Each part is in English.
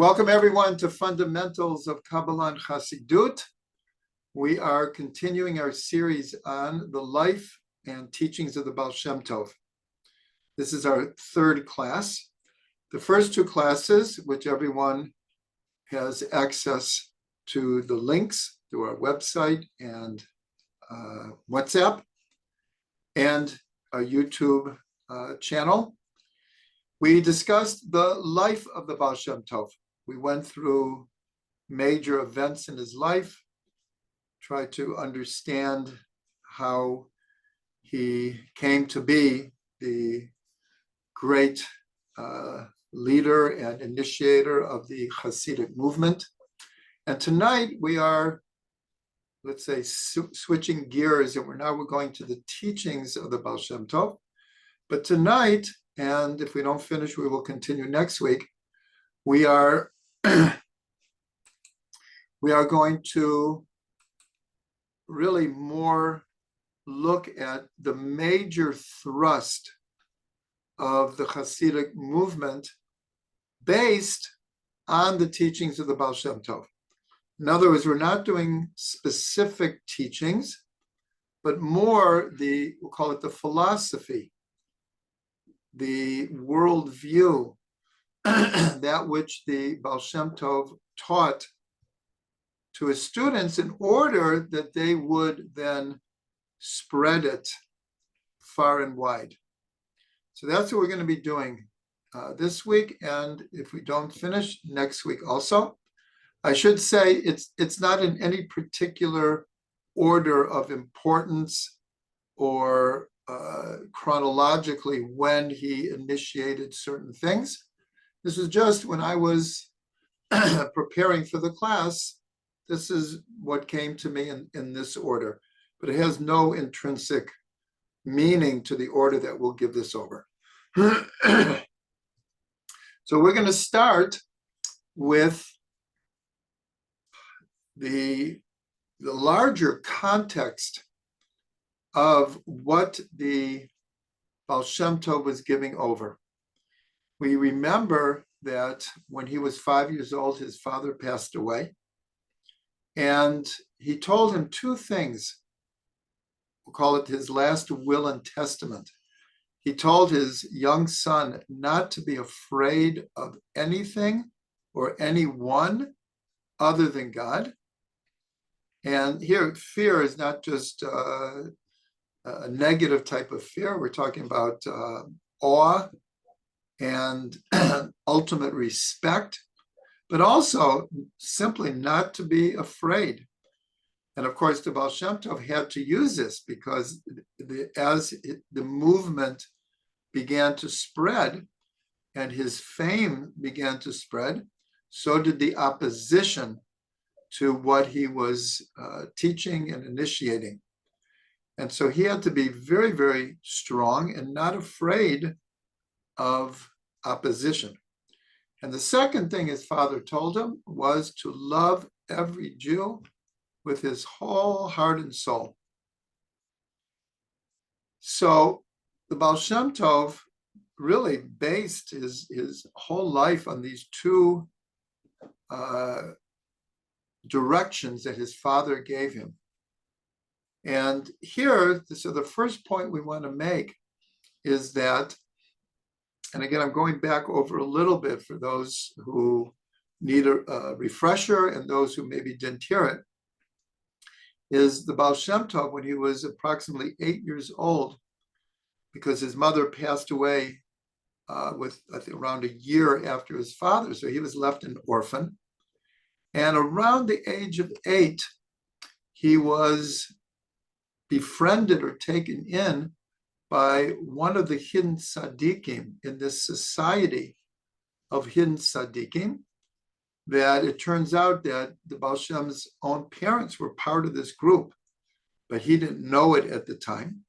Welcome everyone to Fundamentals of Kabbalah and Chassidut. We are continuing our series on the life and teachings of the Ba'al Shem Tov. This is our third class. The first two classes, which everyone has access to the links through our website and WhatsApp and our YouTube channel. We discussed the life of the Ba'al Shem Tov. We went through major events in his life, tried to understand how he came to be the great leader and initiator of the Chassidic movement. And tonight we are, let's say, switching gears, and we're going to the teachings of the Ba'al Shem Tov. But tonight, and if we don't finish, we will continue next week, we are going to really more look at the major thrust of the Chassidic movement based on the teachings of the Ba'al Shem Tov. In other words, we're not doing specific teachings, but more we'll call it the philosophy, the worldview, that which the Ba'al Shem Tov taught to his students in order that they would then spread it far and wide. So that's what we're going to be doing this week, and if we don't finish, next week also. I should say it's not in any particular order of importance or chronologically when he initiated certain things. This is just when I was preparing for the class, this is what came to me in this order, but it has no intrinsic meaning to the order that we'll give this over. So we're going to start with the larger context of what the Ba'al Shem Tov was giving over. We remember that when he was 5 years old, his father passed away. And he told him two things. We'll call it his last will and testament. He told his young son not to be afraid of anything or anyone other than God. And here, fear is not just a negative type of fear. We're talking about awe and ultimate respect, but also simply not to be afraid. And of course, the Ba'al Shem Tov had to use this because as the movement began to spread and his fame began to spread, so did the opposition to what he was teaching and initiating. And so he had to be very, very strong and not afraid of opposition. And the second thing his father told him was to love every Jew with his whole heart and soul. So the Ba'al Shem Tov really based his whole life on these two directions that his father gave him. And here, so the first point we want to make is that, and again, I'm going back over a little bit for those who need a refresher and those who maybe didn't hear it, is the Ba'al Shem Tov, when he was approximately 8 years old, because his mother passed away with, I think, around a year after his father, so he was left an orphan. And around the age of 8, he was befriended or taken in by one of the hidden tzaddikim in this society of hidden tzaddikim, that it turns out that the Ba'al Shem's own parents were part of this group, but he didn't know it at the time.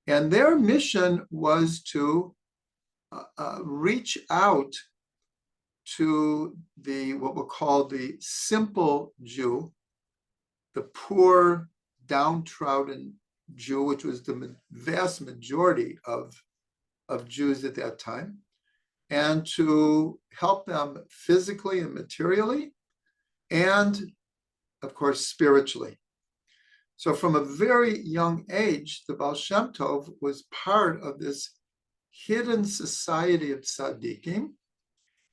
And their mission was to reach out to what we'll call the simple Jew, the poor, downtrodden Jew, which was the vast majority of Jews at that time, and to help them physically and materially, and of course, spiritually. So from a very young age, the Ba'al Shem Tov was part of this hidden society of tzaddikim.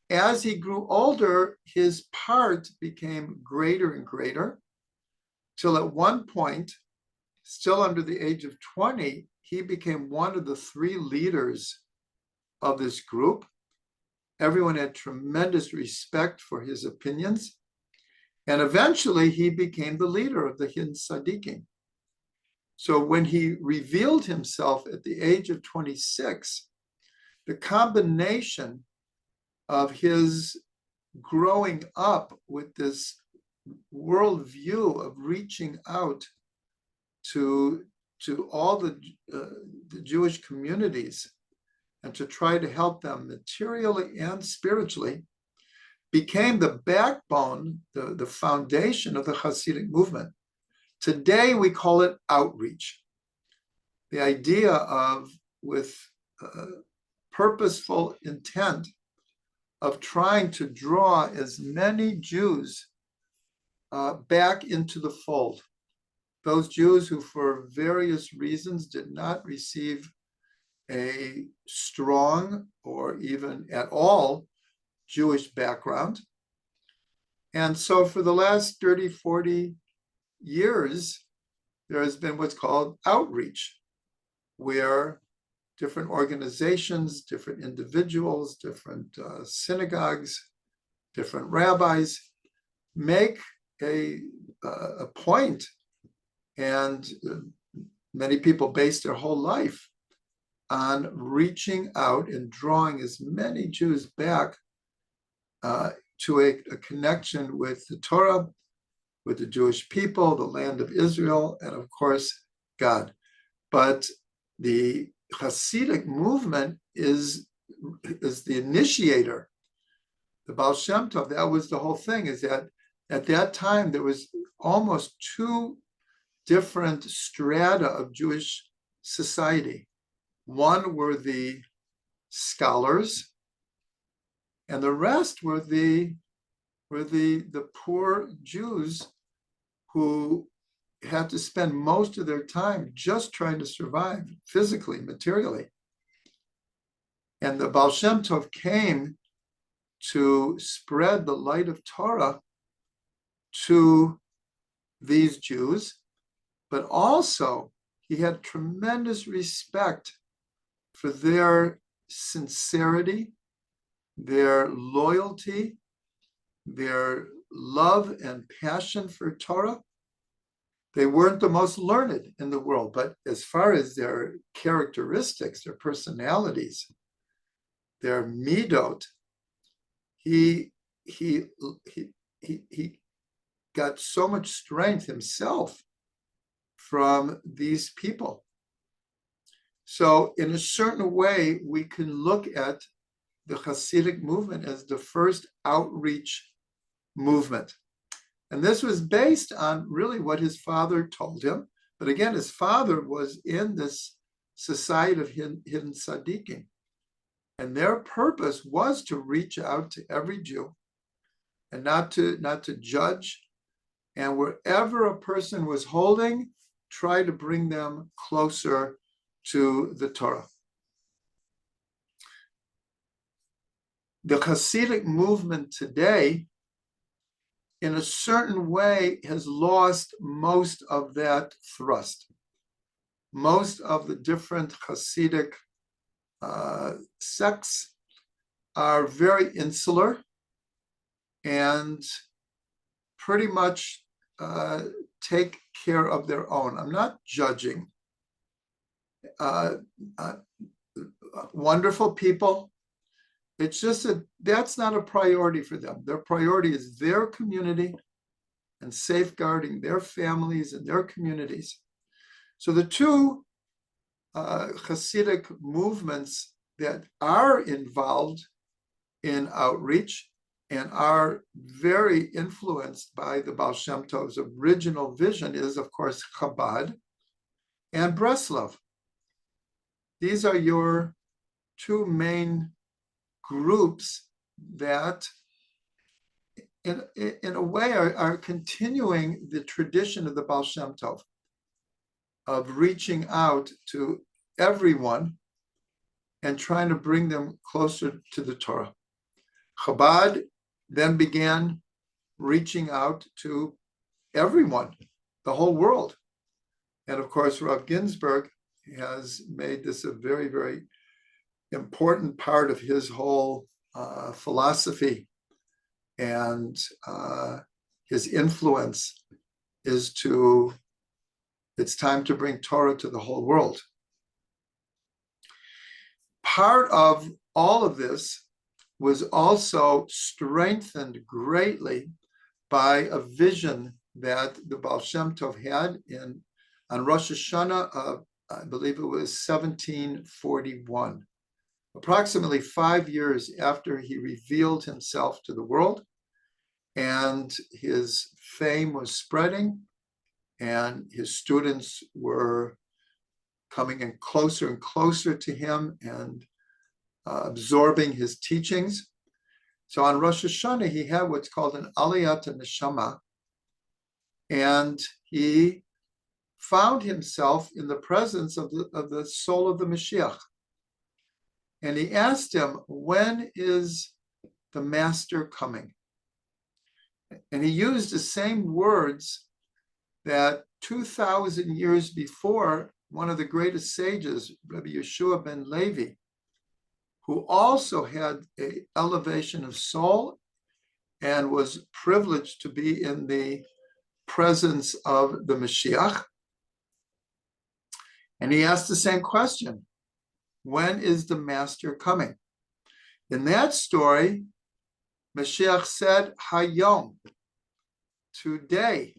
As he grew older, his part became greater and greater, till at one point, still under the age of 20, he became one of the three leaders of this group. Everyone had tremendous respect for his opinions. And eventually he became the leader of the hidden tzaddikim. So when he revealed himself at the age of 26, the combination of his growing up with this worldview of reaching out to all the Jewish communities and to try to help them materially and spiritually became the backbone, the foundation of the Chassidic movement. Today we call it outreach. The idea of, with purposeful intent, of trying to draw as many Jews back into the fold. Those Jews who for various reasons did not receive a strong or even at all Jewish background. And so for the last 30, 40 years, there has been what's called outreach, where different organizations, different individuals, different synagogues, different rabbis make a point, and many people base their whole life on reaching out and drawing as many Jews back to a connection with the Torah, with the Jewish people, the land of Israel, and of course, God. But the Chassidic movement is the initiator. The Ba'al Shem Tov, that was the whole thing, is that at that time there was almost two different strata of Jewish society. One were the scholars, and the rest were the poor Jews who had to spend most of their time just trying to survive physically, materially. And the Ba'al Shem Tov came to spread the light of Torah to these Jews, but also he had tremendous respect for their sincerity, their loyalty, their love and passion for Torah. They weren't the most learned in the world, but as far as their characteristics, their personalities, their midot, he got so much strength himself from these people. So in a certain way, we can look at the Chassidic movement as the first outreach movement. And this was based on really what his father told him. But again, his father was in this society of hidden tzaddikim. And their purpose was to reach out to every Jew and not to judge. And wherever a person was holding, try to bring them closer to the Torah. The Chassidic movement today, in a certain way, has lost most of that thrust. Most of the different Chassidic sects are very insular and pretty much take care of their own. I'm not judging. Wonderful people. It's just that that's not a priority for them. Their priority is their community and safeguarding their families and their communities. So the two Chassidic movements that are involved in outreach and are very influenced by the Ba'al Shem Tov's original vision is, of course, Chabad and Breslov. These are your two main groups that in a way are continuing the tradition of the Ba'al Shem Tov, of reaching out to everyone and trying to bring them closer to the Torah. Chabad then began reaching out to everyone, the whole world. And of course, Rav Ginsburg has made this a very, very important part of his whole philosophy, and his influence is it's time to bring Torah to the whole world. Part of all of this was also strengthened greatly by a vision that the Ba'al Shem Tov had on Rosh Hashanah of, I believe it was 1741, approximately 5 years after he revealed himself to the world, and his fame was spreading, and his students were coming in closer and closer to him and absorbing his teachings. So on Rosh Hashanah, he had what's called an Aliyat Neshama, and he found himself in the presence of the soul of the Mashiach. And he asked him, when is the master coming? And he used the same words that 2,000 years before, one of the greatest sages, Rabbi Yeshua ben Levi, who also had an elevation of soul and was privileged to be in the presence of the Mashiach. And he asked the same question, when is the master coming? In that story, Mashiach said, Hayom, today.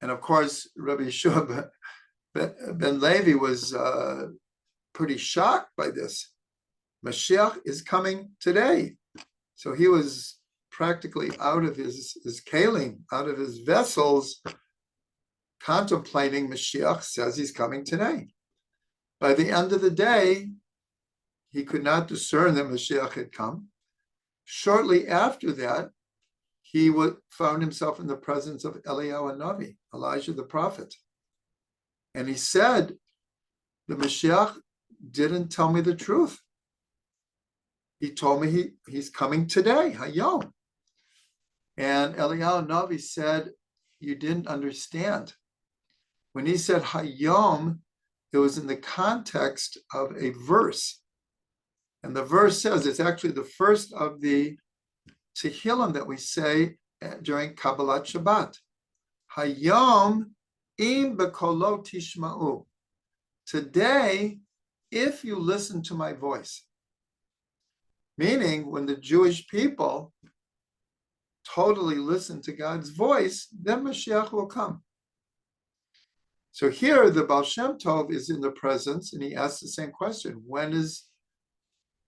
And of course, Rabbi Yeshua ben Levi was pretty shocked by this. Mashiach is coming today. So he was practically out of his kalim, out of his vessels, contemplating Mashiach says he's coming today. By the end of the day, he could not discern that Mashiach had come. Shortly after that, he found himself in the presence of Eliyahu Navi, Elijah the prophet. And he said, the Mashiach didn't tell me the truth. He told me he's coming today, Hayom. And Eliyahu Navi said, you didn't understand. When he said Hayom, it was in the context of a verse. And the verse says, it's actually the first of the Tehillim that we say during Kabbalah Shabbat. Hayom im bekolo tishma'u. Today, if you listen to my voice. Meaning, when the Jewish people totally listen to God's voice, then Mashiach will come. So here, the Ba'al Shem Tov is in the presence, and he asks the same question, when is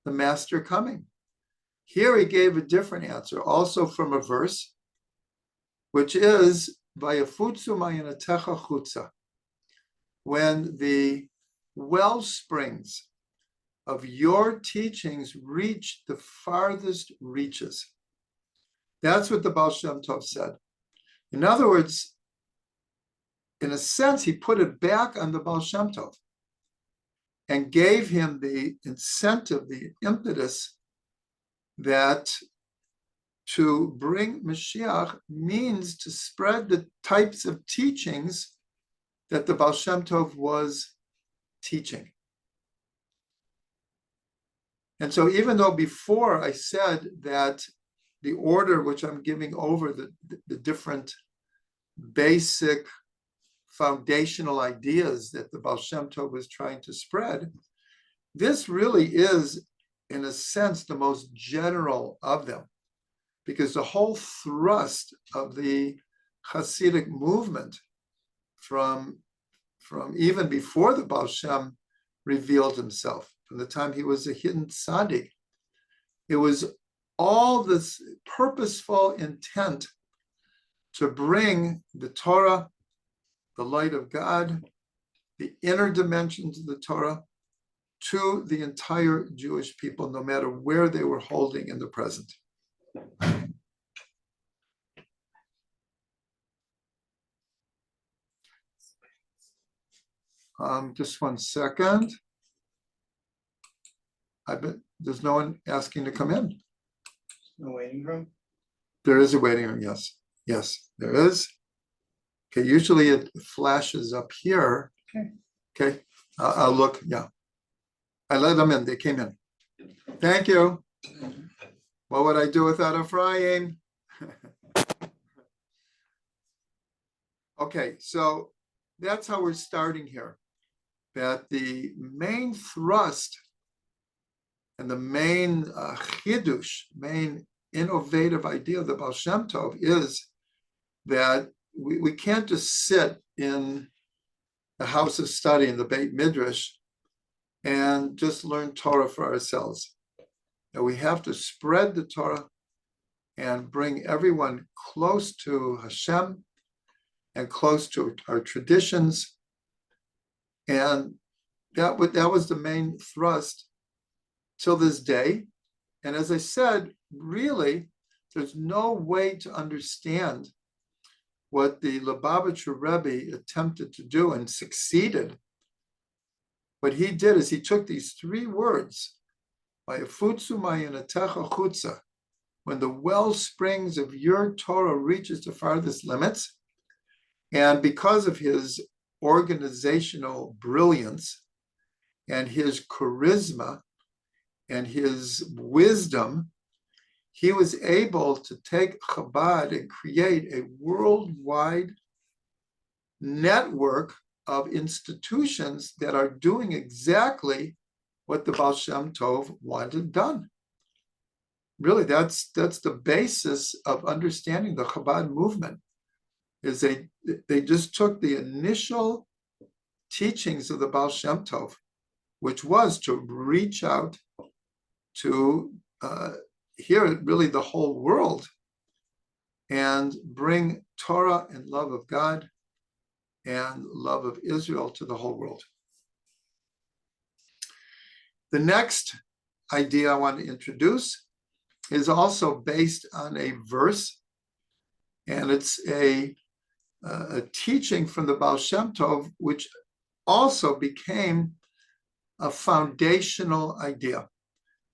the master coming? Here he gave a different answer, also from a verse, which is, Vayafutzu ma'yanatecha chutza. When the well springs of your teachings reach the farthest reaches. That's what the Ba'al Shem Tov said. In other words, in a sense, he put it back on the Ba'al Shem Tov and gave him the incentive, the impetus, that to bring Mashiach means to spread the types of teachings that the Ba'al Shem Tov was teaching. And so even though before I said that the order which I'm giving over the different basic foundational ideas that the Ba'al Shem Tov was trying to spread, this really is, in a sense, the most general of them, because the whole thrust of the Chassidic movement from even before the Ba'al Shem revealed himself, from the time he was a hidden tzaddik, it was all this purposeful intent to bring the Torah, the light of God, the inner dimensions of the Torah, to the entire Jewish people, no matter where they were holding in the present. Just 1 second. There's no one asking to come in. No waiting room? There is a waiting room, yes. Yes, there is. Okay, usually it flashes up here. Okay, I'll look, yeah. I let them in, they came in. Thank you. What would I do without Ephraim? Okay, so that's how we're starting here. That the main thrust and the main chidush, main innovative idea of the Ba'al Shem Tov is that we can't just sit in the house of study in the Beit Midrash and just learn Torah for ourselves. That we have to spread the Torah and bring everyone close to Hashem and close to our traditions. And that was the main thrust till this day. And as I said, really, there's no way to understand what the Lubavitcher Rebbe attempted to do and succeeded. What he did is he took these 3 words, "Vayafutzu ma'ayonetecha chutza," when the well springs of your Torah reaches the farthest limits, and because of his organizational brilliance and his charisma and his wisdom, he was able to take Chabad and create a worldwide network of institutions that are doing exactly what the Ba'al Shem Tov wanted done. Really, that's the basis of understanding the Chabad movement, is they just took the initial teachings of the Ba'al Shem Tov, which was to reach out to here really the whole world and bring Torah and love of God and love of Israel to the whole world. The next idea I want to introduce is also based on a verse, and it's a teaching from the Ba'al Shem Tov, which also became a foundational idea.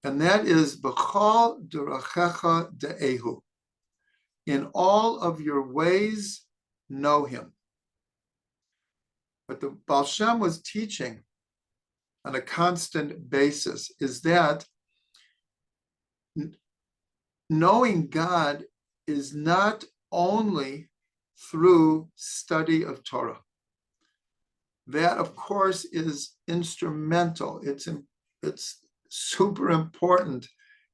And that is B'chol derachecha de'ehu. In all of your ways, know him. What the Ba'al Shem was teaching on a constant basis is that knowing God is not only through study of Torah. That, of course, is instrumental. It's super important.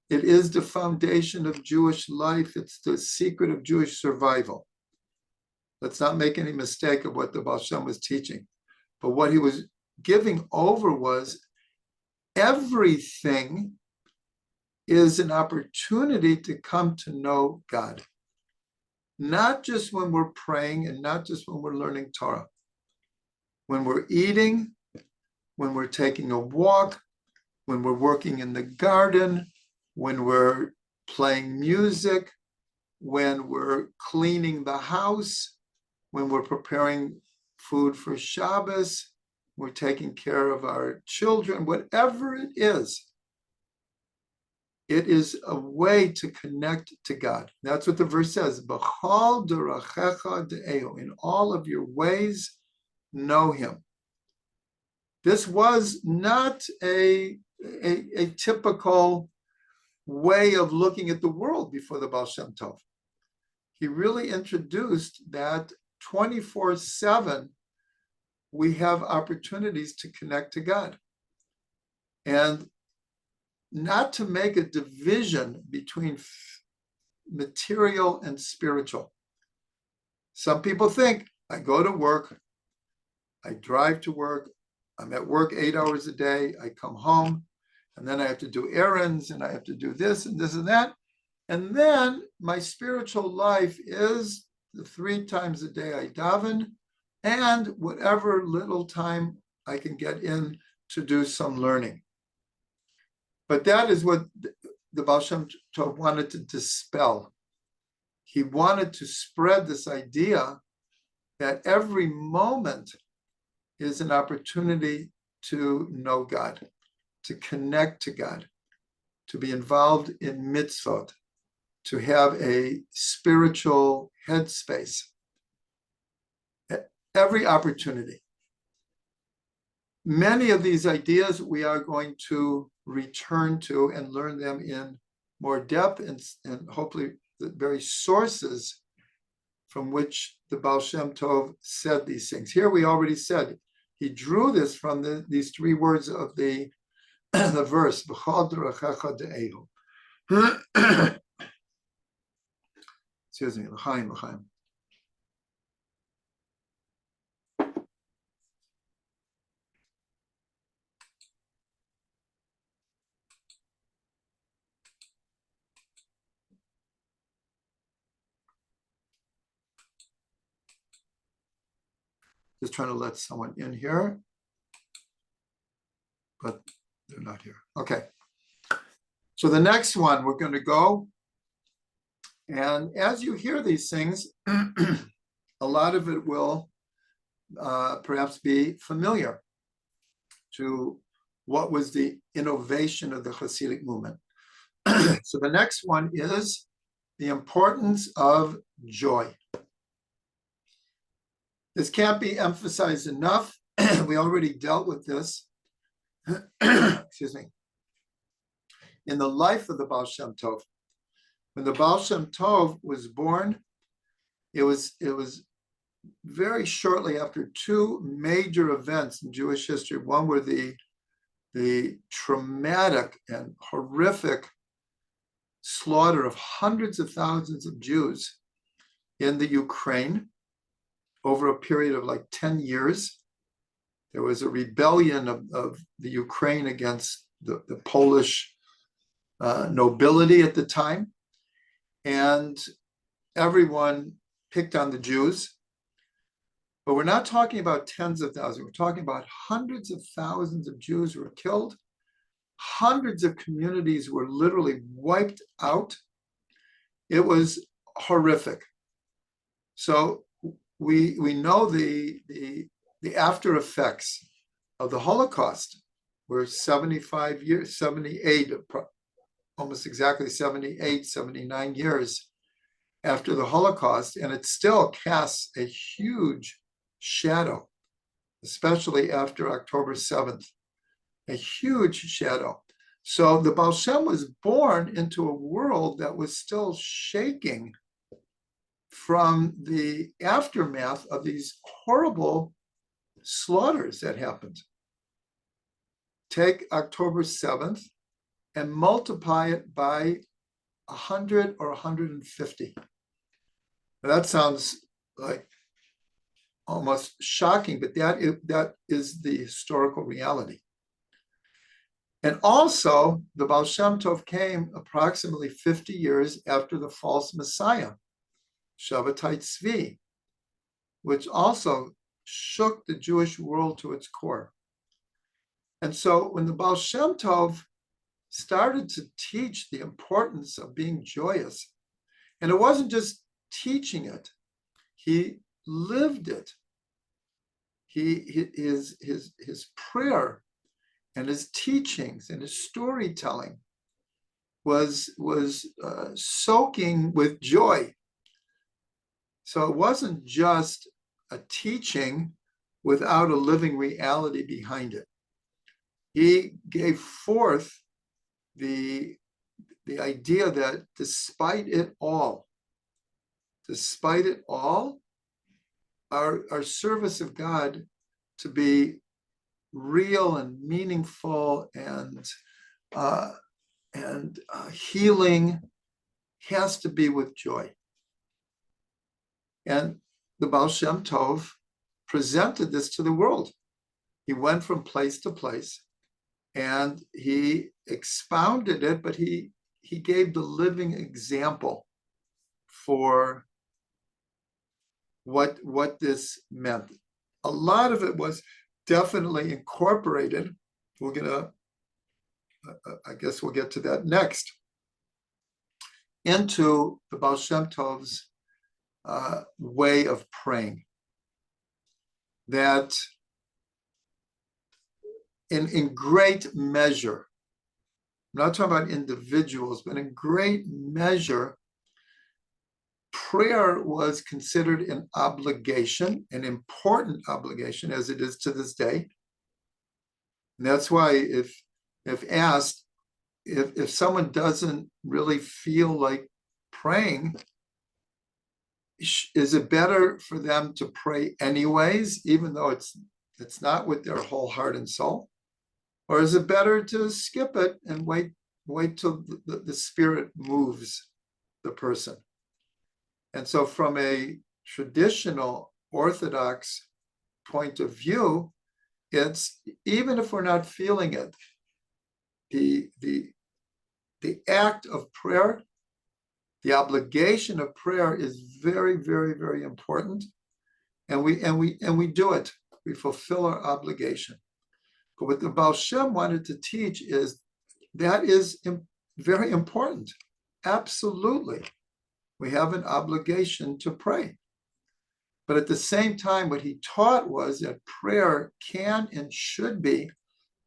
It is the foundation of Jewish life. It's the secret of Jewish survival. Let's not make any mistake of what the Ba'al Shem was teaching. But what he was giving over was everything is an opportunity to come to know God. Not just when we're praying and not just when we're learning Torah. When we're eating, when we're taking a walk, when we're working in the garden, when we're playing music, when we're cleaning the house, when we're preparing food for Shabbos, we're taking care of our children, whatever it is a way to connect to God. That's what the verse says. B'chol derachecha de'ehu. In all of your ways, know him. This was not a typical way of looking at the world before the Ba'al Shem Tov. He really introduced that 24/7 we have opportunities to connect to God. And not to make a division between material and spiritual. Some people think, I go to work, I drive to work, I'm at work 8 hours a day, I come home, and then I have to do errands, and I have to do this and this and that. And then my spiritual life is the 3 times a day I daven, and whatever little time I can get in to do some learning. But that is what the Ba'al Shem Tov wanted to dispel. He wanted to spread this idea that every moment is an opportunity to know God, to connect to God, to be involved in mitzvot, to have a spiritual headspace. Every opportunity. Many of these ideas we are going to return to and learn them in more depth, and hopefully the very sources from which the Ba'al Shem Tov said these things. Here we already said he drew this from these three words of the verse. Excuse me, l'chaim, l'chaim. Just trying to let someone in here, but they're not here. Okay. So the next one, we're going to go. And as you hear these things, a lot of it will perhaps be familiar to what was the innovation of the Chassidic movement. So the next one is the importance of joy. This can't be emphasized enough. We already dealt with this, excuse me, in the life of the Ba'al Shem Tov. When the Ba'al Shem Tov was born, it was very shortly after two major events in Jewish history. One were the traumatic and horrific slaughter of hundreds of thousands of Jews in the Ukraine over a period of like 10 years. There was a rebellion of the Ukraine against the Polish nobility at the time. And everyone picked on the Jews. But we're not talking about tens of thousands. We're talking about hundreds of thousands of Jews who were killed. Hundreds of communities were literally wiped out. It was horrific. So we know the after effects of the Holocaust were 75 years, 78, almost exactly 78, 79 years after the Holocaust, and it still casts a huge shadow, especially after October 7th, a huge shadow. So the Ba'al Shem was born into a world that was still shaking from the aftermath of these horrible slaughters that happened. Take October 7th and multiply it by 100 or 150. Now that sounds like almost shocking, but that is the historical reality. And also, the Ba'al Shem Tov came approximately 50 years after the false Messiah, Shabbatai Tzvi, which also shook the Jewish world to its core. And so when the Ba'al Shem Tov started to teach the importance of being joyous, and it wasn't just teaching it, he lived it. His prayer and his teachings and his storytelling was soaking with joy. So it wasn't just a teaching without a living reality behind it. He gave forth the idea that despite it all, our service of God to be real and meaningful and healing has to be with joy. And the Ba'al Shem Tov presented this to the world. He went from place to place and he expounded it, but he gave the living example for what this meant. A lot of it was definitely incorporated we're gonna, I guess we'll get to that next, into the Ba'al Shem Tov's way of praying. That in great measure, I'm not talking about individuals, but in great measure, prayer was considered an obligation, an important obligation, as it is to this day. And that's why if asked, if someone doesn't really feel like praying, is it better for them to pray anyways, even though it's not with their whole heart and soul? Or is it better to skip it and wait till the Spirit moves the person? And so from a traditional Orthodox point of view, it's, even if we're not feeling it, the act of prayer, the obligation of prayer is very, very, very important. And we do it. We fulfill our obligation. But what the Ba'al Shem wanted to teach is that is very important. Absolutely. We have an obligation to pray. But at the same time, what he taught was that prayer can and should be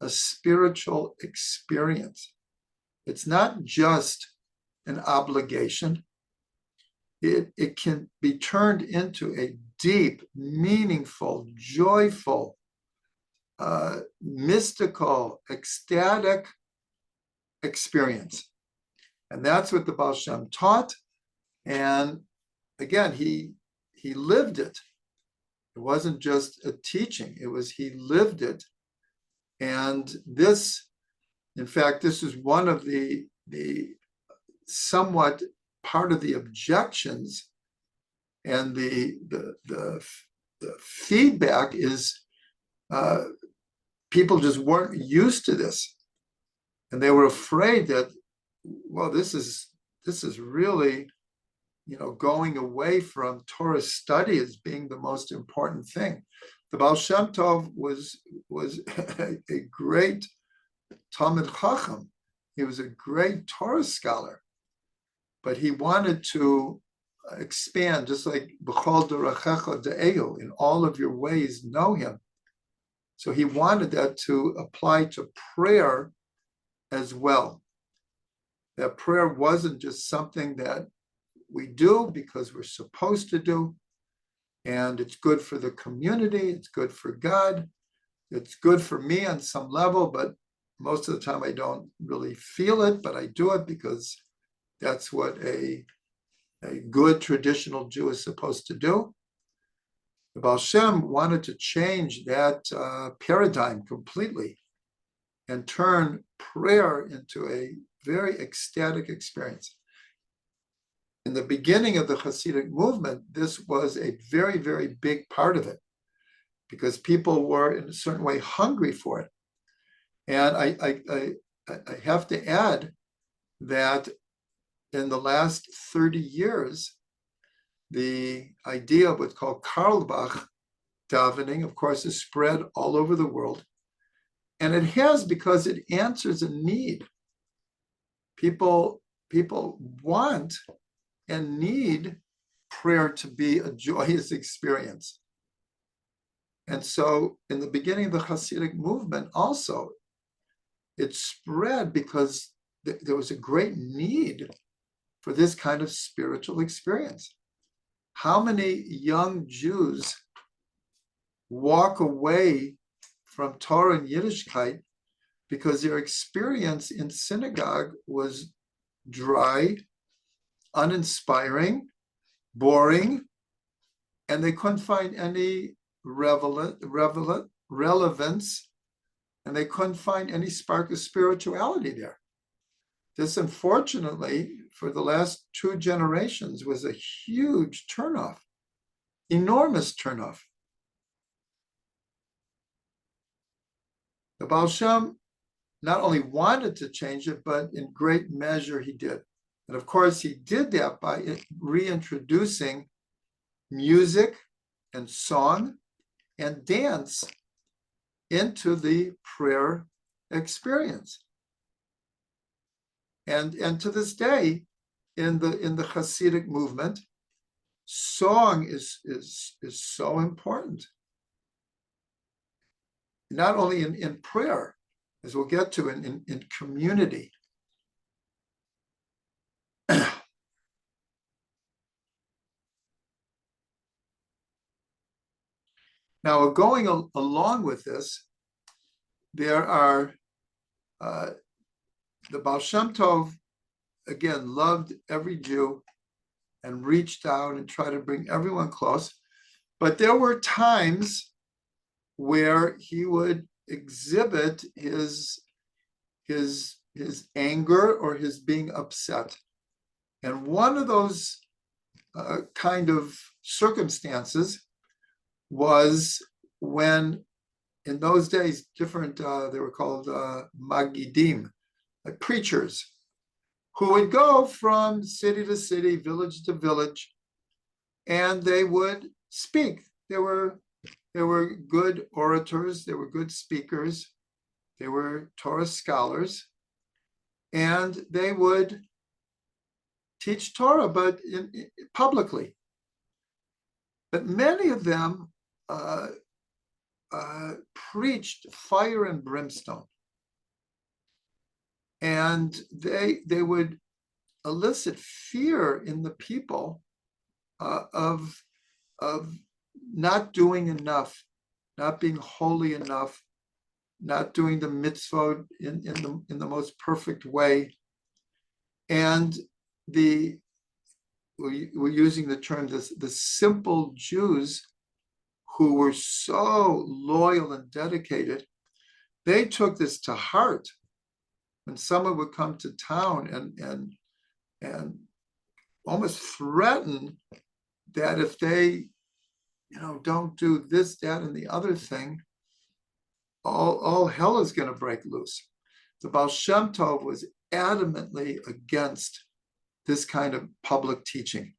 a spiritual experience. It's not just an obligation. It can be turned into a deep, meaningful, joyful, mystical, ecstatic experience. And that's what the Ba'al Shem taught. And again, he lived it. It wasn't just a teaching, it was he lived it. And this, in fact, this is one of the somewhat part of the objections, and the feedback is people just weren't used to this, and they were afraid that, well, this is really, going away from Torah study as being the most important thing. The Ba'al Shem Tov was a great Talmid Chacham. He was a great Torah scholar, but he wanted to expand, just like B'chol Dorachecha De'ehu, in all of your ways know him. So he wanted that to apply to prayer as well. That prayer wasn't just something that we do because we're supposed to do, and it's good for the community, it's good for God, it's good for me on some level, but most of the time I don't really feel it, but I do it because that's what a good traditional Jew is supposed to do. The Ba'al Shem wanted to change that paradigm completely and turn prayer into a very ecstatic experience. In the beginning of the Chassidic movement, this was a very, very big part of it, because people were in a certain way hungry for it. And I have to add that in the last 30 years, the idea of what's called Carlebach davening, of course, is spread all over the world. And it has, because it answers a need. People want and need prayer to be a joyous experience. And so in the beginning of the Chassidic movement also, it spread because there was a great need for this kind of spiritual experience. How many young Jews walk away from Torah and Yiddishkeit because their experience in synagogue was dry, uninspiring, boring, and they couldn't find any relevance, and they couldn't find any spark of spirituality there. This, unfortunately, for the last 2 generations, was a huge turnoff, enormous turnoff. The Ba'al Shem not only wanted to change it, but in great measure he did. And of course, he did that by reintroducing music and song and dance into the prayer experience. And to this day, in the Chassidic movement, song is so important. Not only in prayer, as we'll get to, in community. Now, going along with this, there are the Ba'al Shem Tov, again, loved every Jew and reached out and tried to bring everyone close. But there were times where he would exhibit his anger or his being upset. And one of those kind of circumstances was when, in those days, different, they were called magidim, like preachers, who would go from city to city, village to village, and they would speak. They were good orators, they were good speakers, they were Torah scholars, and they would teach Torah, but publicly. But many of them preached fire and brimstone, and they would elicit fear in the people of not doing enough, not being holy enough, not doing the mitzvot in the most perfect way. And we're using the term, the simple Jews who were so loyal and dedicated, they took this to heart. When someone would come to town and almost threaten that if they, don't do this, that, and the other thing, all hell is going to break loose. The Ba'al Shem Tov was adamantly against this kind of public teaching.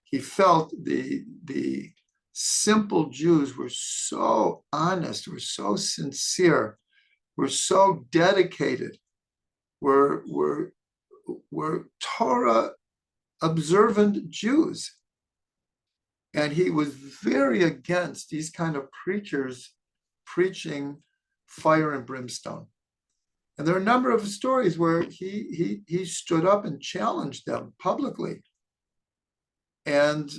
He felt the simple Jews were so honest, were so sincere, were so dedicated, were Torah observant Jews. And he was very against these kind of preachers preaching fire and brimstone. And there are a number of stories where he stood up and challenged them publicly and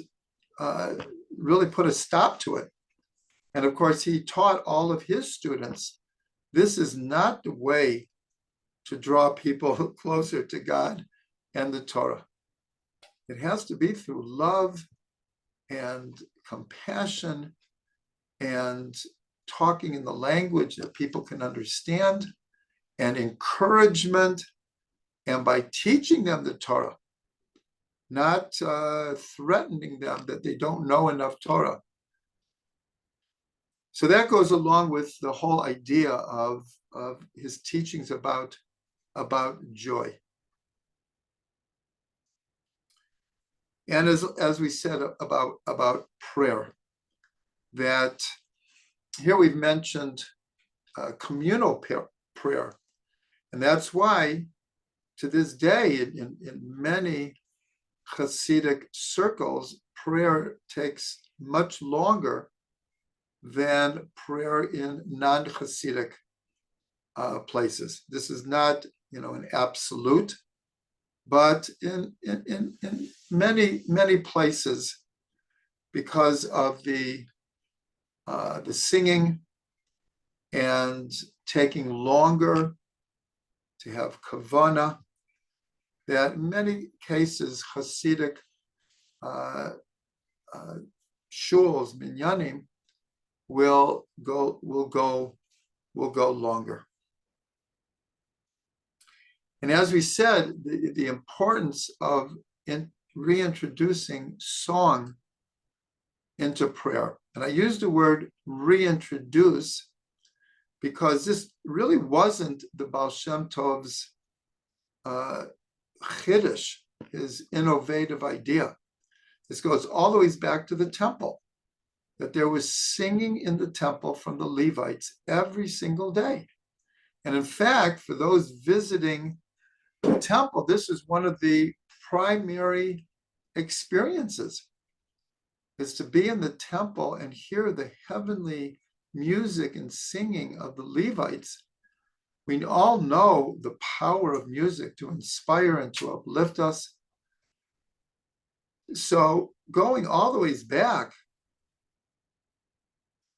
really put a stop to it. And of course, he taught all of his students, this is not the way to draw people closer to God and the Torah. It has to be through love and compassion and talking in the language that people can understand, and encouragement, and by teaching them the Torah, not threatening them that they don't know enough Torah. So that goes along with the whole idea of his teachings about joy. And as we said about prayer, that here we've mentioned communal prayer. And that's why, to this day, in many Chassidic circles, prayer takes much longer than prayer in non-Chassidic places. This is not, an absolute, but in many places, because of the singing and taking longer to have kavanah, that in many cases Chassidic shuls, minyanim, will go longer. And as we said, the importance of reintroducing song into prayer. And I use the word reintroduce because this really wasn't the Ba'al Shem Tov's chiddush, his innovative idea. This goes all the way back to the temple, that there was singing in the temple from the Levites every single day. And in fact, for those visiting the temple, this is one of the primary experiences, is to be in the temple and hear the heavenly music and singing of the Levites. We all know the power of music to inspire and to uplift us. So going all the ways back,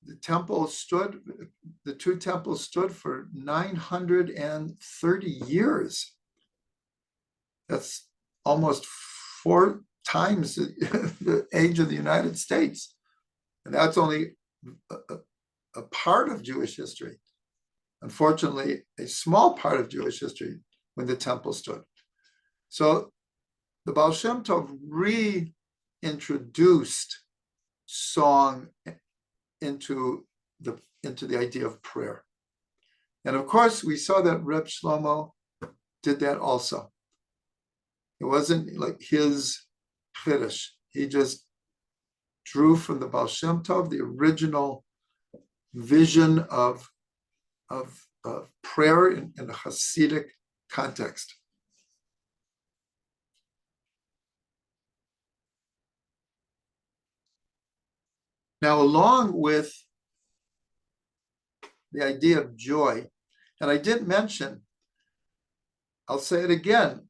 the two temples stood for 930 years. That's almost 4 times the age of the United States. And that's only a part of Jewish history. Unfortunately, a small part of Jewish history when the temple stood. So the Ba'al Shem Tov reintroduced song into the idea of prayer. And of course, we saw that Reb Shlomo did that also. It wasn't like his chiddush. He just drew from the Ba'al Shem Tov the original vision of prayer in a Chassidic context. Now, along with the idea of joy, and I did mention, I'll say it again,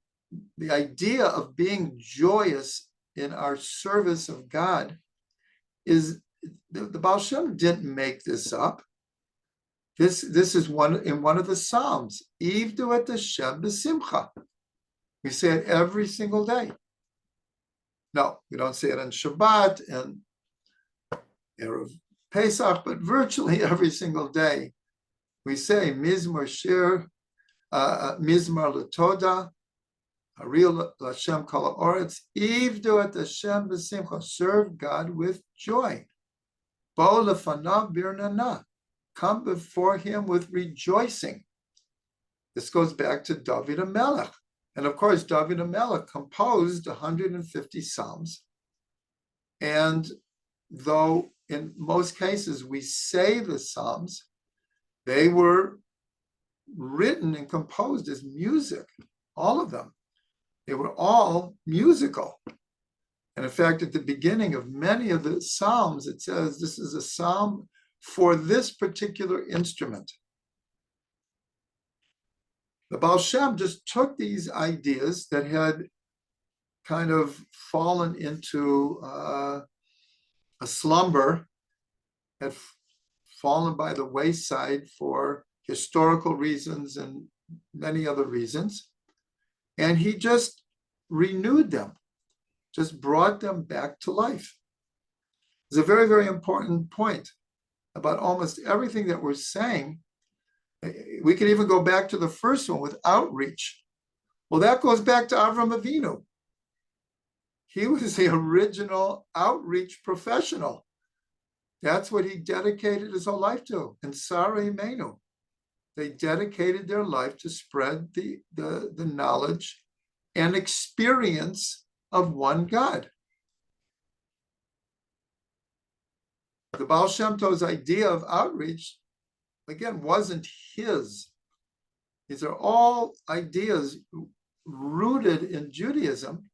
the idea of being joyous in our service of God is, the Ba'al Shem didn't make this up. This is in one of the Psalms. Ivdu et Hashem b'simcha. We say it every single day. No, we don't say it on Shabbat and Erev Pesach, but virtually every single day we say Mizmor Shir, Mizmor L'Toda, Haril L'Hashem Kol Ha'oretz, Ivdu et Hashem b'simcha. Serve God with joy. Bo lefanav birnana. Come before him with rejoicing. This goes back to David HaMelech. And of course, David HaMelech composed 150 Psalms. And though in most cases we say the Psalms, they were written and composed as music, all of them. They were all musical. And in fact, at the beginning of many of the Psalms, it says this is a psalm for this particular instrument. The Ba'al Shem just took these ideas that had kind of fallen into a slumber, had fallen by the wayside for historical reasons and many other reasons. And he just renewed them, just brought them back to life. It's a very, very important point about almost everything that we're saying. We could even go back to the first one with outreach. Well, that goes back to Avram Avinu. He was the original outreach professional. That's what he dedicated his whole life to. And Sarah Imenu, they dedicated their life to spread the knowledge and experience of one God. The Ba'al Shem Tov's idea of outreach, again, wasn't his. These are all ideas rooted in Judaism.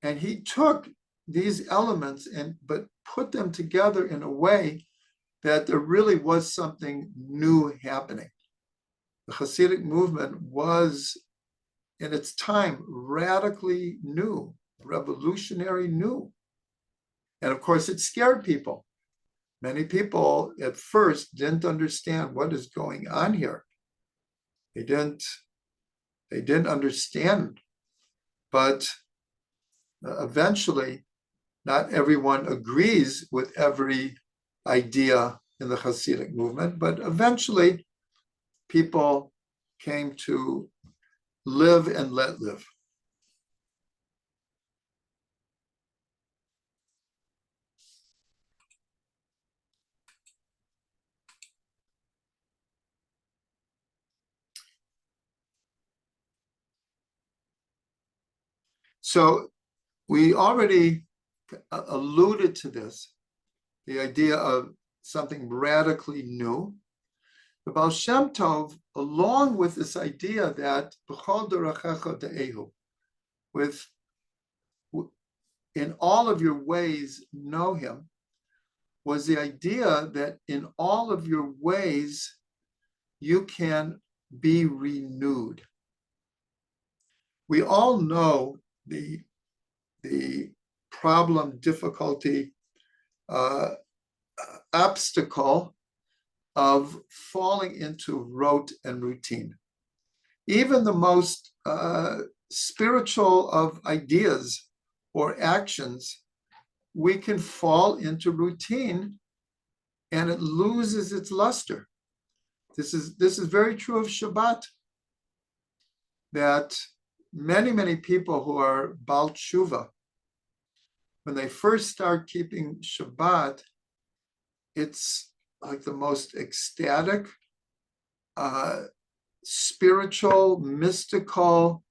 And he took these elements but put them together in a way that there really was something new happening. The Chassidic movement was, in its time, radically new, revolutionary new. And of course, it scared people. Many people at first didn't understand what is going on here. They didn't understand. But eventually, not everyone agrees with every idea in the Chassidic movement, but eventually people came to live and let live. So we already alluded to this, the idea of something radically new. The Ba'al Shem Tov along with this idea that b'chol derachecha de'ehu, in all of your ways know him, was the idea that in all of your ways you can be renewed. We all know the problem, difficulty, obstacle of falling into rote and routine. Even the most spiritual of ideas or actions, we can fall into routine and it loses its luster. This is very true of Shabbat, that many people who are Ba'al Tshuva, when they first start keeping Shabbat, it's like the most ecstatic, spiritual, mystical,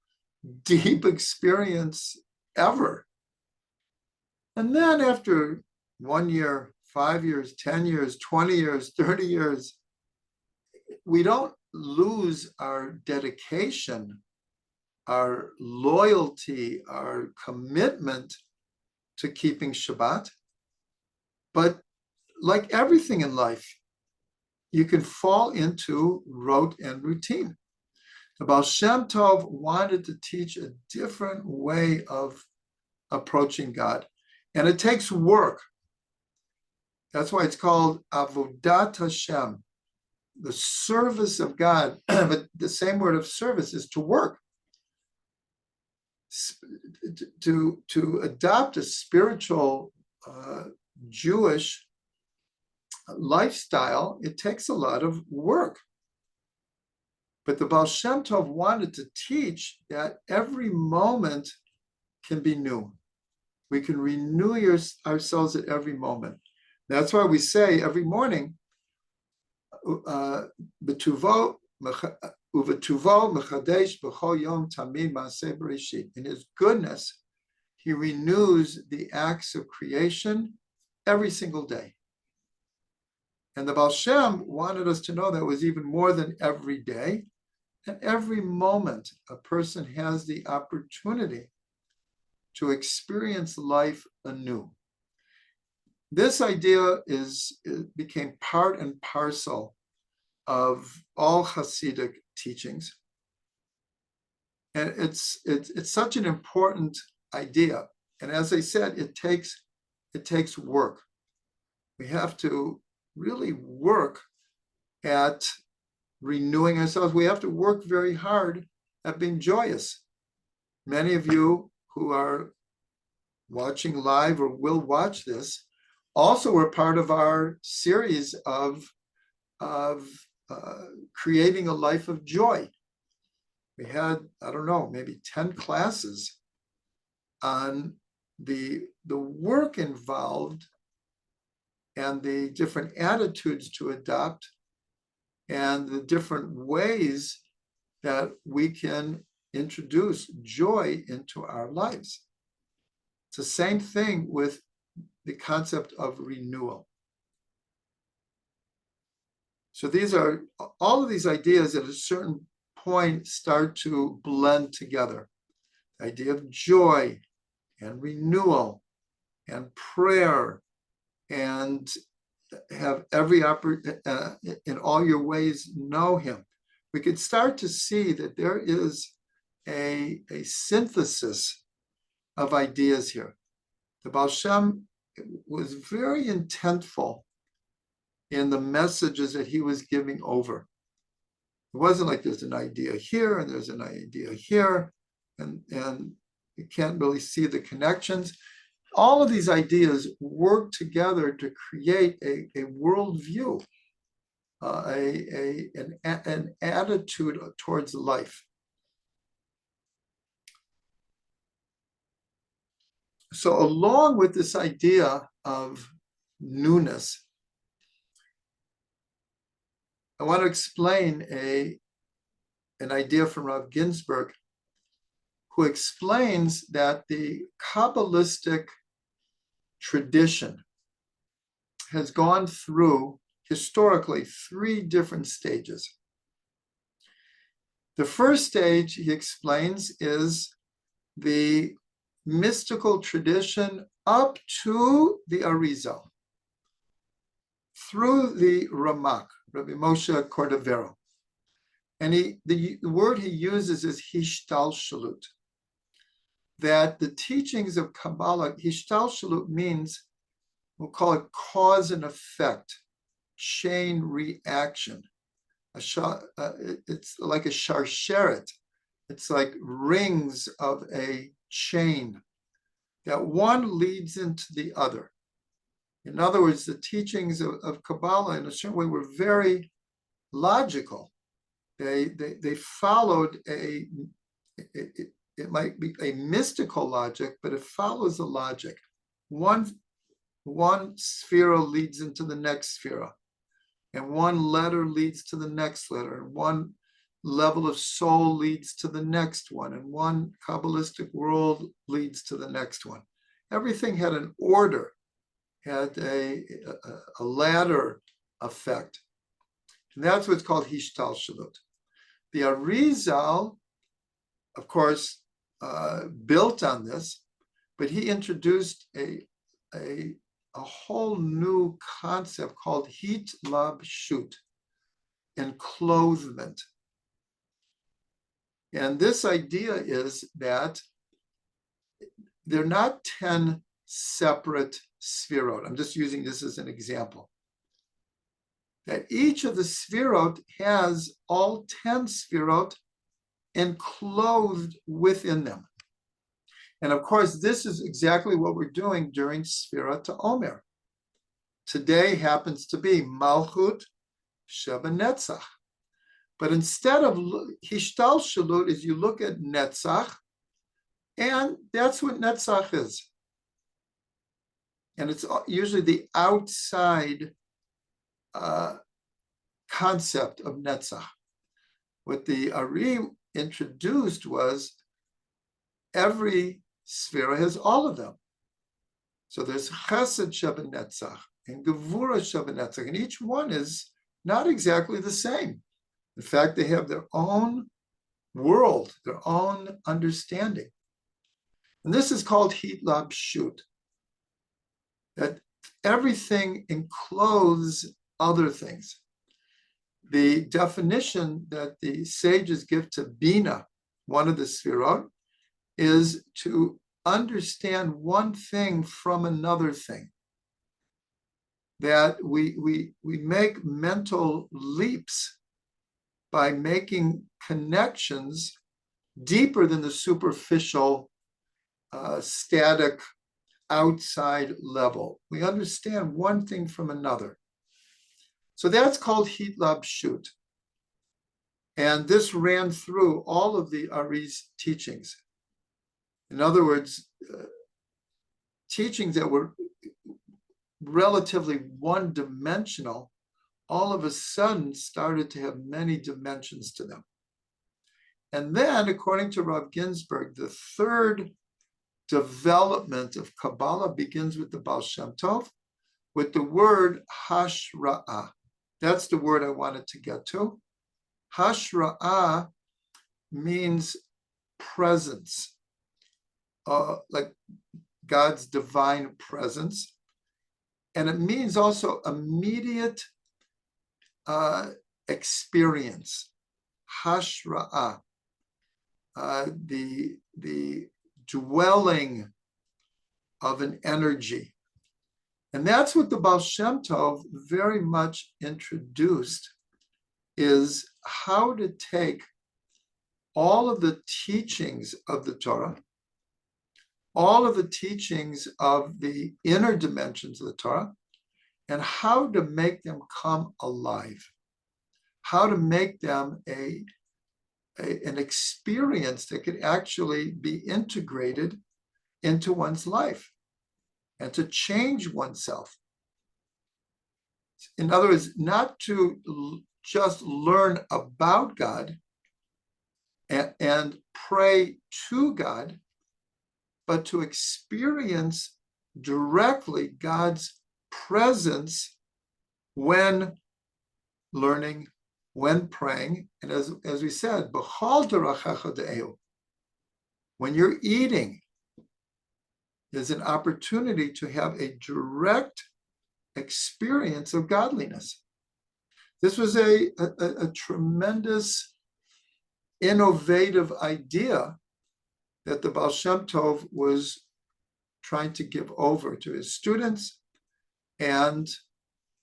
deep experience ever. And then after 1 year, 5 years, 10 years, 20 years, 30 years, we don't lose our dedication, our loyalty, our commitment to keeping Shabbat. But like everything in life, you can fall into rote and routine. The Ba'al Shem Tov wanted to teach a different way of approaching God. And it takes work. That's why it's called Avodat Hashem, the service of God. But the same word of service is to work. To adopt a spiritual Jewish lifestyle, it takes a lot of work. But the Ba'al Shem Tov wanted to teach that every moment can be new. We can renew ourselves at every moment. That's why we say every morning, B'tuvo mechadesh b'chol yom tamid ma'aseh bereshit. In his goodness, he renews the acts of creation every single day. And the Ba'al Shem wanted us to know that it was even more than every day. And every moment, a person has the opportunity to experience life anew. This idea became part and parcel of all Chassidic teachings. And it's such an important idea. And as I said, it takes work. We have to really work at renewing ourselves. We have to work very hard at being joyous. Many of you who are watching live or will watch this also were part of our series of creating a life of joy. We had, I don't know, maybe 10 classes on the work involved and the different attitudes to adopt and the different ways that we can introduce joy into our lives. It's the same thing with the concept of renewal. So these are all of these ideas at a certain point start to blend together. The idea of joy and renewal and prayer and have every in all your ways know him. We could start to see that there is a synthesis of ideas here. The Ba'al Shem was very intentful in the messages that he was giving over. It wasn't like there's an idea here and there's an idea here, and you can't really see the connections. All of these ideas work together to create a worldview, an attitude towards life. So along with this idea of newness, I want to explain an idea from Rav Ginsburg, who explains that the Kabbalistic tradition has gone through historically 3 different stages. The first stage, he explains, is the mystical tradition up to the Arizal, through the Ramak, Rabbi Moshe Cordovero. And the word he uses is hishtalshalut, that the teachings of Kabbalah, hishtalshalut means, we'll call it cause and effect, chain reaction. It's like a sharsheret. It's like rings of a chain, that one leads into the other. In other words, the teachings of Kabbalah in a certain way were very logical. They followed it might be a mystical logic, but it follows a logic. One sphera leads into the next sphera, and one letter leads to the next letter, and one level of soul leads to the next one, and one Kabbalistic world leads to the next one. Everything had an order, had a ladder effect. And that's what's called hishtalshalut. The Arizal, of course, built on this, but he introduced a whole new concept called hitlabshut, enclothement. And this idea is that they're not 10 separate sphirot. I'm just using this as an example. That each of the sphirot has all 10 sphirot enclosed within them. And of course, this is exactly what we're doing during Sphira to Omer. Today happens to be Malchut Sheba Netzach. But instead of Hishtalshalut, is you look at Netzach, and that's what Netzach is. And it's usually the outside concept of Netzach. What the Ari introduced was every Sphira has all of them. So there's Chesed Sheba Netzach and Gevura Sheba Netzach, and each one is not exactly the same. In fact, they have their own world, their own understanding. And this is called hitlabshut, that everything encloses other things. The definition that the sages give to Bina, one of the Sphirot, is to understand one thing from another thing. That we make mental leaps by making connections deeper than the superficial, static, outside level. We understand one thing from another. So that's called hitlabshut. And this ran through all of the Ari's teachings. In other words, teachings that were relatively one-dimensional, all of a sudden started to have many dimensions to them. And then, according to Rav Ginsburg, the third development of Kabbalah begins with the Ba'al Shem Tov, with the word hashra'ah. That's the word I wanted to get to. Hashra'ah means presence, like God's divine presence. And it means also immediate experience, hashra'ah, the dwelling of an energy. And that's what the Ba'al Shem Tov very much introduced, is how to take all of the teachings of the Torah, all of the teachings of the inner dimensions of the Torah, and how to make them come alive, how to make them an experience that could actually be integrated into one's life and to change oneself. In other words, not to just learn about God and pray to God, but to experience directly God's presence when learning, when praying, and as we said, b'chol derachecha de'eu, when you're eating, there's an opportunity to have a direct experience of godliness. This was a tremendous, innovative idea that the Ba'al Shem Tov was trying to give over to his students, and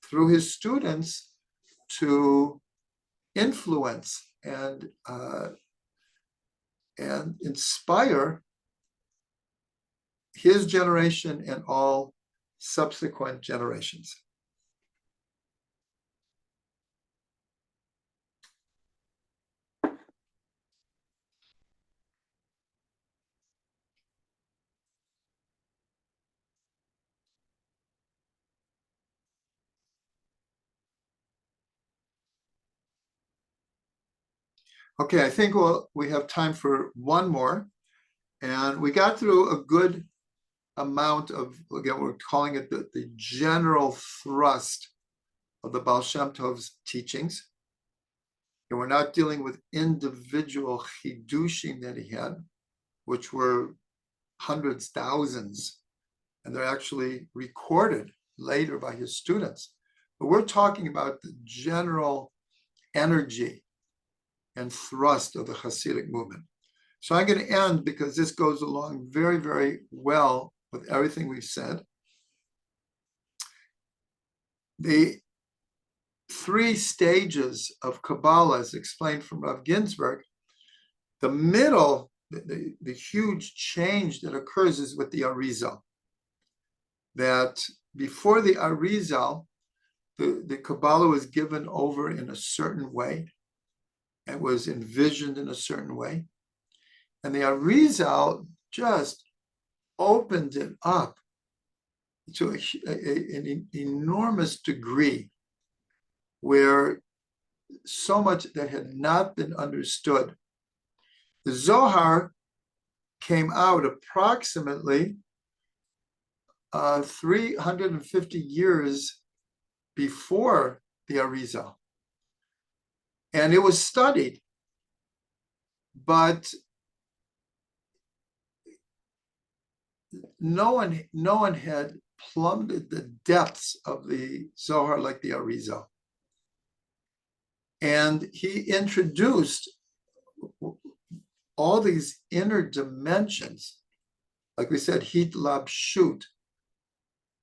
through his students to influence and inspire his generation and all subsequent generations. Okay, I think we have time for one more. And we got through a good amount of, again, we're calling it the general thrust of the Ba'al Shem Tov's teachings. And we're not dealing with individual chidushim that he had, which were hundreds, thousands, and they're actually recorded later by his students. But we're talking about the general energy and thrust of the Chassidic movement. So I'm going to end because this goes along very, very well with everything we've said. The three stages of Kabbalah, as explained from Rav Ginsburg, the middle, the huge change that occurs is with the Arizal. That before the Arizal, the Kabbalah was given over in a certain way. It was envisioned in a certain way. And the Arizal just opened it up to an enormous degree where so much that had not been understood. The Zohar came out approximately 350 years before the Arizal. And it was studied, but no one had plumbed the depths of the Zohar like the Arizal. And he introduced all these inner dimensions, like we said, heat, lab, shoot,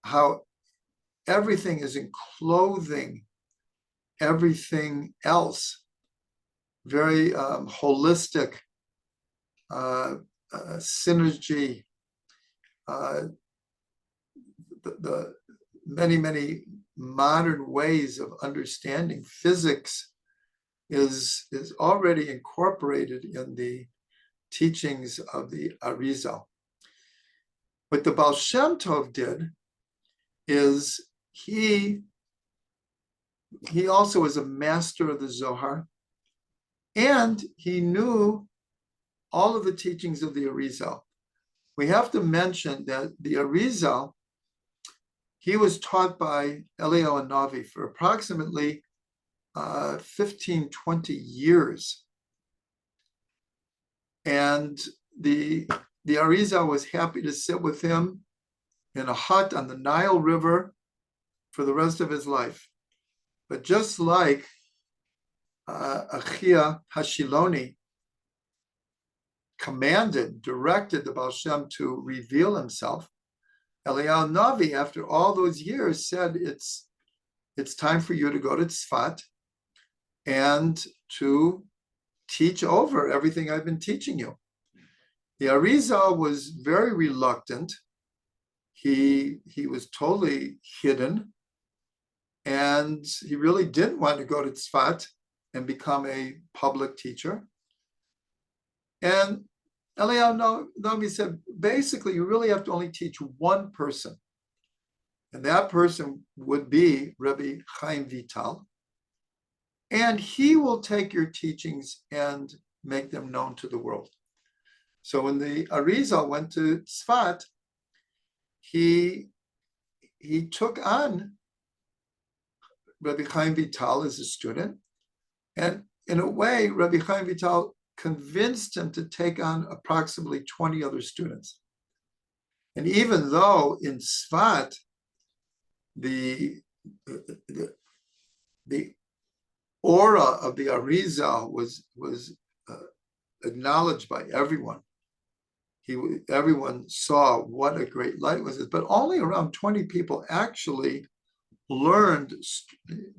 how everything is enclothing everything else, very holistic synergy, the many modern ways of understanding physics is already incorporated in the teachings of the Arizal. What the Ba'al Shem Tov did is he also was a master of the Zohar, and he knew all of the teachings of the Arizal. We have to mention that the Arizal, he was taught by Eliyahu Hanavi for approximately 15, 20 years. And the Arizal was happy to sit with him in a hut on the Nile River for the rest of his life. But just like Achia Hashiloni directed the Ba'al Shem to reveal himself, Eliyahu Hanavi, after all those years, said, it's time for you to go to Tzfat and to teach over everything I've been teaching you. The Arizal was very reluctant. He was totally hidden, and he really didn't want to go to Tzfat and become a public teacher. And Eliyahu Hanavi said, basically, you really have to only teach one person. And that person would be Rabbi Chaim Vital. And he will take your teachings and make them known to the world. So when the Arizal went to Tzfat, he took on Rabbi Chaim Vital as a student, And in a way, Rabbi Chaim Vital convinced him to take on approximately 20 other students. And even though in Sfat, the aura of the Arizal was acknowledged by everyone. Everyone saw what a great light was, but only around 20 people actually learned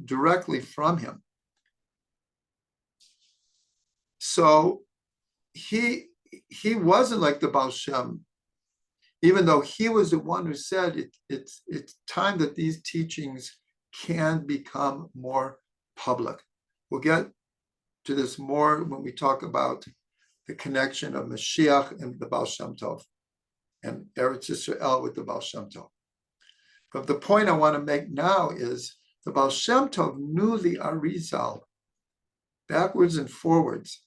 directly from him. So he wasn't like the Ba'al Shem, even though he was the one who said it's time that these teachings can become more public. We'll get to this more when we talk about the connection of Mashiach and the Ba'al Shem Tov and Eretz Yisrael with the Ba'al Shem Tov. But the point I want to make now is the Ba'al Shem Tov knew the Arizal backwards and forwards.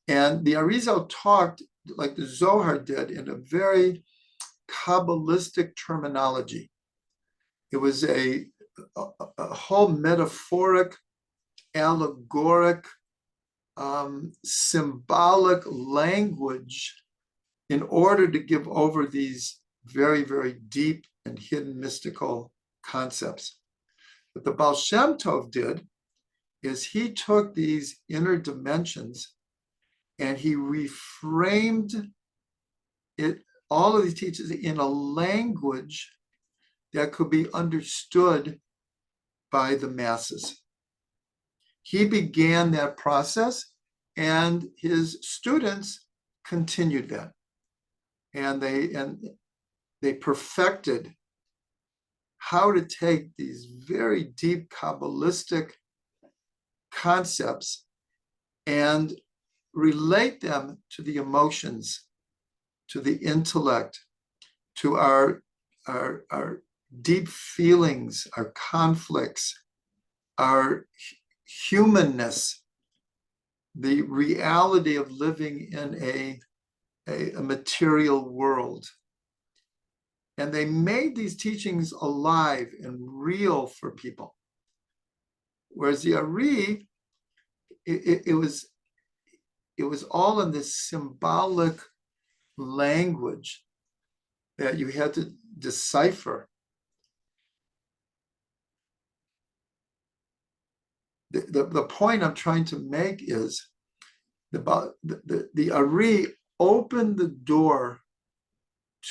And the Arizal talked like the Zohar did in a very Kabbalistic terminology. It was a whole metaphoric, allegoric, symbolic language in order to give over these very, very deep and hidden mystical concepts. What the Ba'al Shem Tov did is he took these inner dimensions and he reframed it, all of these teachings, in a language that could be understood by the masses. He began that process, and his students continued that. And they perfected how to take these very deep Kabbalistic concepts and relate them to the emotions, to the intellect, to our deep feelings, our conflicts, our humanness, the reality of living in a material world. And they made these teachings alive and real for people. Whereas the Ari, it was all in this symbolic language that you had to decipher. The point I'm trying to make is the Ari opened the door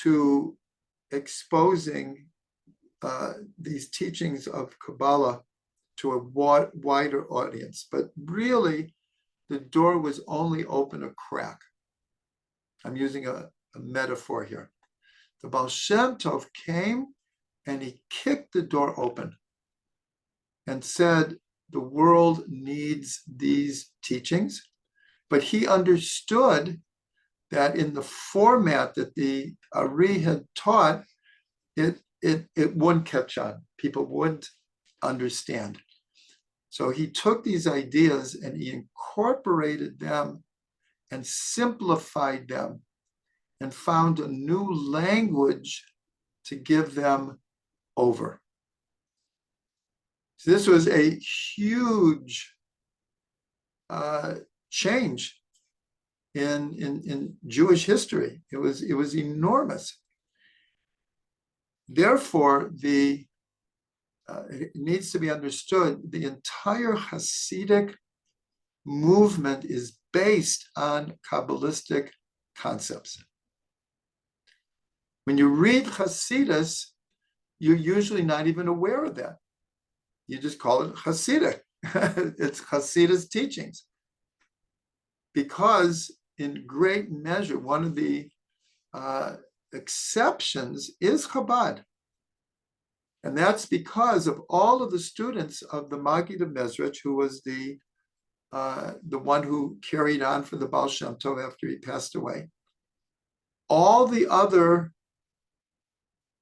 to exposing these teachings of Kabbalah to a wider audience. But really, the door was only open a crack. I'm using a metaphor here. The Ba'al Shem Tov came and he kicked the door open and said, the world needs these teachings. But he understood that in the format that the Ari had taught, it wouldn't catch on. People wouldn't understand. So he took these ideas and he incorporated them and simplified them and found a new language to give them over. So this was a huge change in Jewish history. It was enormous. Therefore, it needs to be understood, the entire Chassidic movement is based on Kabbalistic concepts. When you read Chassidus, you're usually not even aware of that. You just call it Chassidic. It's Chassidus teachings. Because in great measure, one of the exceptions is Chabad. And that's because of all of the students of the Maggid of Mezrich, who was the one who carried on for the Ba'al Shem Tov after he passed away. All the other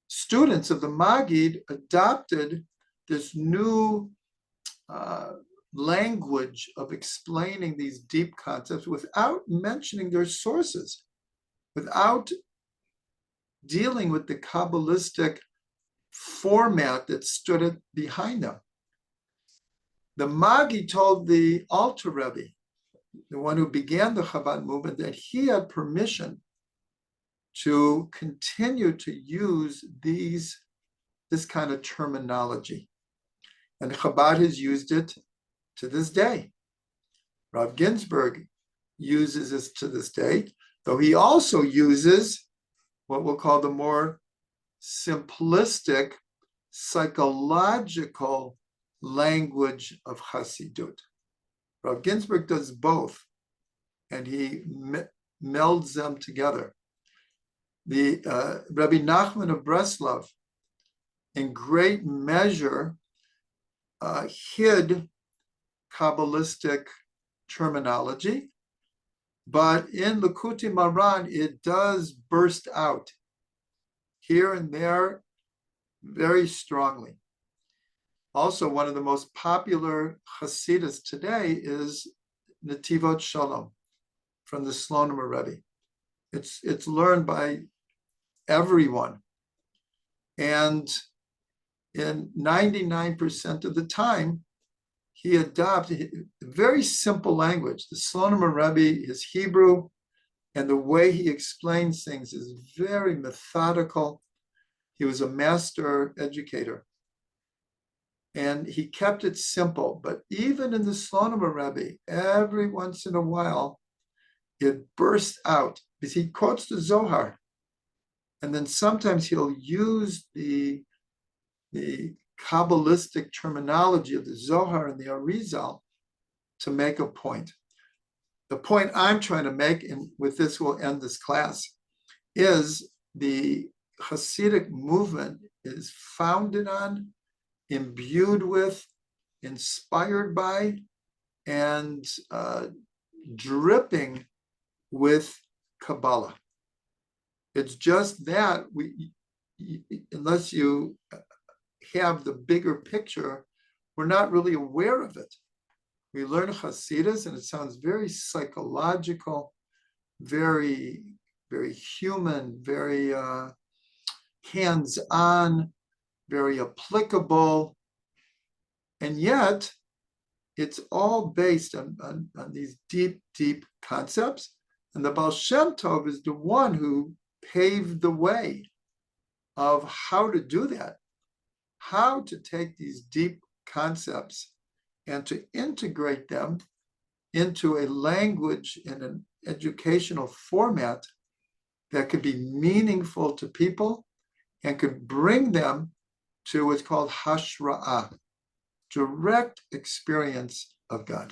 students of the Maggid adopted this new language of explaining these deep concepts without mentioning their sources, without dealing with the Kabbalistic format that stood behind them. The Magi told the Alter Rebbe, the one who began the Chabad movement, that he had permission to continue to use this kind of terminology. And Chabad has used it to this day. Rav Ginsburg uses this to this day, though he also uses what we'll call the more simplistic, psychological language of Chassidut. Rav Ginsburg does both, and he melds them together. The Rabbi Nachman of Breslov, in great measure, hid Kabbalistic terminology, but in Likutei Moharan, it does burst out here and there very strongly. Also, one of the most popular Chassidus today is Netivot Shalom from the Slonim Rebbe. It's learned by everyone. And in 99% of the time, he adopted a very simple language. The Slonim Rebbe is Hebrew, and the way he explains things is very methodical. He was a master educator. And he kept it simple. But even in the Slonim Rebbe, every once in a while, it bursts out because he quotes the Zohar. And then sometimes he'll use the Kabbalistic terminology of the Zohar and the Arizal to make a point. The point I'm trying to make, and with this we'll end this class, is the Chassidic movement is founded on, imbued with, inspired by, and dripping with Kabbalah. It's just that unless you have the bigger picture, we're not really aware of it. We learn Chassidus, and it sounds very psychological, very, very human, very hands-on, very applicable, and yet it's all based on these deep, deep concepts. And the Ba'al Shem Tov is the one who paved the way of how to do that, how to take these deep concepts and to integrate them into a language in an educational format that could be meaningful to people and could bring them to what's called Hashra'ah, direct experience of God.